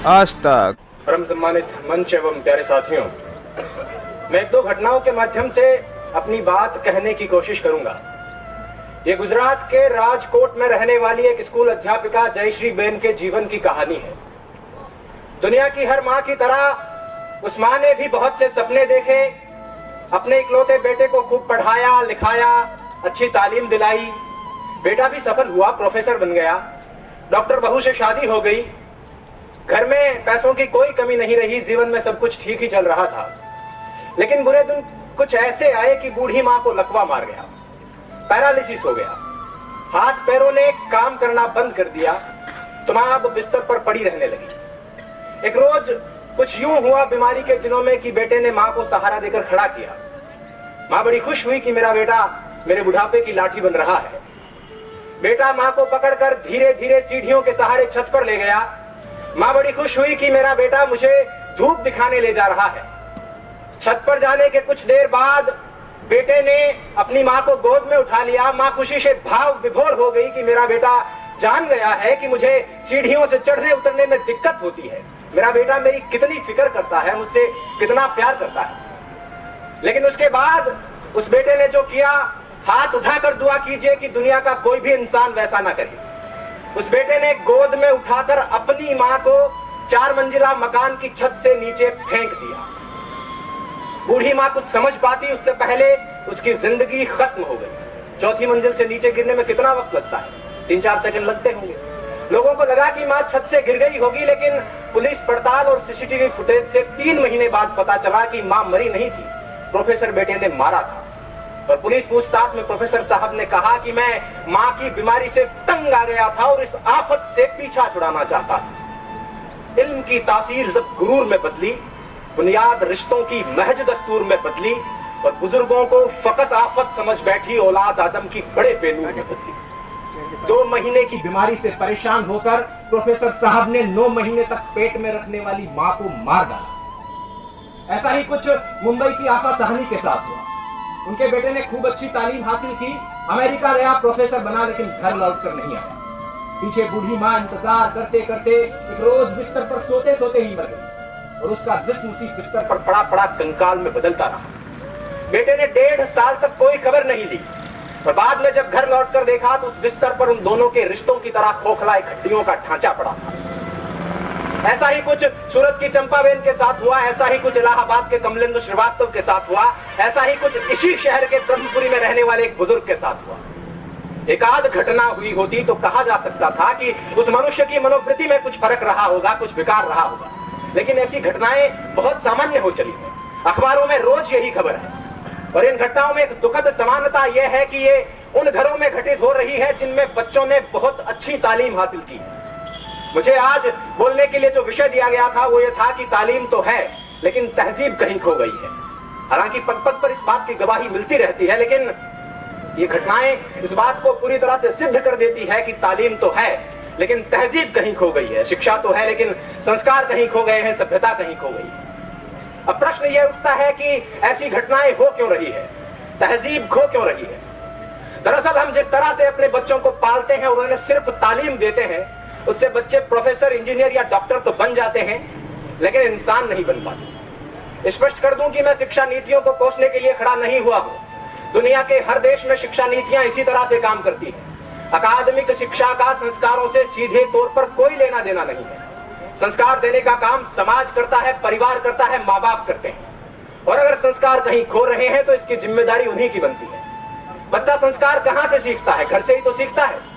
आज तक। परम सम्मानित मंच एवं प्यारे साथियों, मैं एक दो घटनाओं के माध्यम से अपनी बात कहने की कोशिश करूंगा। ये गुजरात के राजकोट में रहने वाली एक स्कूल अध्यापिका जयश्री बेन के जीवन की कहानी है। दुनिया की हर मां की तरह उस मां ने भी बहुत से सपने देखे, अपने इकलौते बेटे को खूब पढ़ाया लिखाया, अच्छी तालीम दिलाई। बेटा भी सफल हुआ, प्रोफेसर बन गया, डॉक्टर बहू से शादी हो गई, घर में पैसों की कोई कमी नहीं रही, जीवन में सब कुछ ठीक ही चल रहा था। लेकिन बुरे दिन कुछ ऐसे आए कि बूढ़ी मां को लकवा मार गया, पैरालिसिस हो गया, हाथ पैरों ने काम करना बंद कर दिया, तो मां अब बिस्तर पर पड़ी रहने लगी। एक रोज कुछ यूं हुआ बीमारी के दिनों में कि बेटे ने मां को सहारा देकर खड़ा किया। मां बड़ी खुश हुई कि मेरा बेटा मेरे बुढ़ापे की लाठी बन रहा है। बेटा मां को पकड़कर धीरे धीरे सीढ़ियों के सहारे छत पर ले गया। मां बड़ी खुश हुई कि मेरा बेटा मुझे धूप दिखाने ले जा रहा है। छत पर जाने के कुछ देर बाद बेटे ने अपनी मां को गोद में उठा लिया। मां खुशी से भाव विभोर हो गई कि मेरा बेटा जान गया है कि मुझे सीढ़ियों से चढ़ने उतरने में दिक्कत होती है। मेरा बेटा मेरी कितनी फिक्र करता है, मुझसे कितना प्यार करता है। लेकिन उसके बाद उस बेटे ने जो किया, हाथ उठाकर दुआ कीजिए कि दुनिया का कोई भी इंसान वैसा ना करे। उस बेटे ने गोद में उठाकर अपनी मां को 4 मंजिला मकान की छत से नीचे फेंक दिया। बूढ़ी मां कुछ समझ पाती उससे पहले उसकी जिंदगी खत्म हो गई। 4थी मंजिल से नीचे गिरने में कितना वक्त लगता है? 3-4 सेकंड लगते होंगे। लोगों को लगा कि मां छत से गिर गई होगी, लेकिन पुलिस पड़ताल और सीसीटीवी फुटेज से 3 महीने बाद पता चला कि मां मरी नहीं थी, प्रोफेसर बेटे ने मारा था। और पुलिस पूछताछ में प्रोफेसर साहब ने कहा कि मैं मां की बीमारी से तंग आ गया था और इस आफत से पीछा छुड़ाना चाहता था। इल्म की तासीर जब गुरूर में बदली, बुनियाद रिश्तों की महज दस्तूर में बदली और बुजुर्गों को फकत आफत समझ बैठी औलाद आदम की बड़े बेनूर में बदली। 2 महीने की बीमारी से परेशान होकर प्रोफेसर साहब ने 9 महीने तक पेट में रखने वाली मां को मार डाला। ऐसा ही कुछ मुंबई की आशा साहनी के साथ हुआ। उनके बेटे ने खूब अच्छी तालीम हासिल की, अमेरिका गया, प्रोफेसर बना, लेकिन घर लौटकर नहीं आया। पीछे बूढ़ी मां इंतजार करते करते एक रोज बिस्तर पर सोते सोते ही मर गई और उसका जिस्म उसी बिस्तर पर पड़ा पड़ा कंकाल में बदलता रहा। बेटे ने 1.5 साल तक कोई खबर नहीं ली और बाद में जब घर लौटकर देखा तो उस बिस्तर पर उन दोनों के रिश्तों की तरह खोखला एक हड्डियों का ढांचा पड़ा था। ऐसा ही कुछ सूरत की चंपाबेन के साथ हुआ, ऐसा ही कुछ इलाहाबाद के कमलेंद्र श्रीवास्तव के साथ हुआ, ऐसा ही कुछ इसी शहर के ब्रह्मपुरी में रहने वाले एक बुजुर्ग के साथ हुआ। एक आध घटना हुई होती तो कहा जा सकता था कि उस मनुष्य की मनोवृत्ति में कुछ फर्क रहा होगा, कुछ विकार रहा होगा, लेकिन ऐसी घटनाएं बहुत सामान्य हो चली है। अखबारों में रोज यही खबर है और इन घटनाओं में एक दुखद समानता यह है कि ये उन घरों में घटित हो रही है जिनमें बच्चों ने बहुत अच्छी तालीम हासिल की है। मुझे आज बोलने के लिए जो विषय दिया गया था वो ये था कि तालीम तो है लेकिन तहजीब कहीं खो गई है। हालांकि पग पग पर इस बात की गवाही मिलती रहती है, लेकिन ये घटनाएं इस बात को पूरी तरह से सिद्ध कर देती है कि तालीम तो है लेकिन तहजीब कहीं खो गई है। शिक्षा तो है लेकिन संस्कार कहीं खो गए हैं, सभ्यता कहीं खो गई है। अब प्रश्न यह उठता है कि ऐसी घटनाएं हो क्यों रही है, तहजीब खो क्यों रही है? दरअसल हम जिस तरह से अपने बच्चों को पालते हैं और उन्हें सिर्फ तालीम देते हैं, उससे बच्चे प्रोफेसर, इंजीनियर या डॉक्टर तो बन जाते हैं लेकिन इंसान नहीं बन पाते। स्पष्ट कर दूं कि मैं शिक्षा नीतियों को कोसने के लिए खड़ा नहीं हुआ हूं। दुनिया के हर देश में शिक्षा नीतियां इसी तरह से काम करती हैं। अकादमिक शिक्षा का संस्कारों से सीधे तौर पर कोई लेना देना नहीं है। संस्कार देने का काम समाज करता है, परिवार करता है, माँ बाप करते हैं। और अगर संस्कार कहीं खो रहे हैं तो इसकी जिम्मेदारी उन्हीं की बनती है। बच्चा संस्कार कहां से सीखता है? घर से ही तो सीखता है।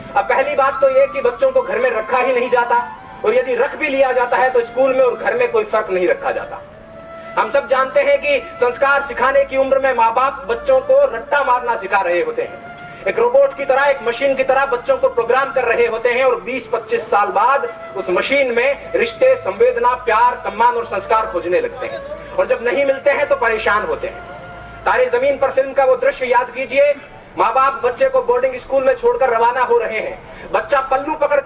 अब पहली बात तो यह कि बच्चों को घर में रखा ही नहीं जाता और यदि रख भी लिया जाता है तो स्कूल में और घर में कोई फर्क नहीं रखा जाता। हम सब जानते हैं कि संस्कार सिखाने की उम्र में माँ बाप बच्चों को रट्टा मारना सिखा रहे होते हैं। एक रोबोट की तरह, एक मशीन की तरह बच्चों को प्रोग्राम कर रहे होते हैं और 20-25 साल बाद उस मशीन में रिश्ते, संवेदना, प्यार, सम्मान और संस्कार खोजने लगते हैं और जब नहीं मिलते हैं तो परेशान होते हैं। तारे जमीन पर फिल्म का वो दृश्य याद कीजिए। माँ बाप बच्चे को बोर्डिंग स्कूल में छोड़कर रवाना हो रहे हैं। बच्चा पल्लू पकड़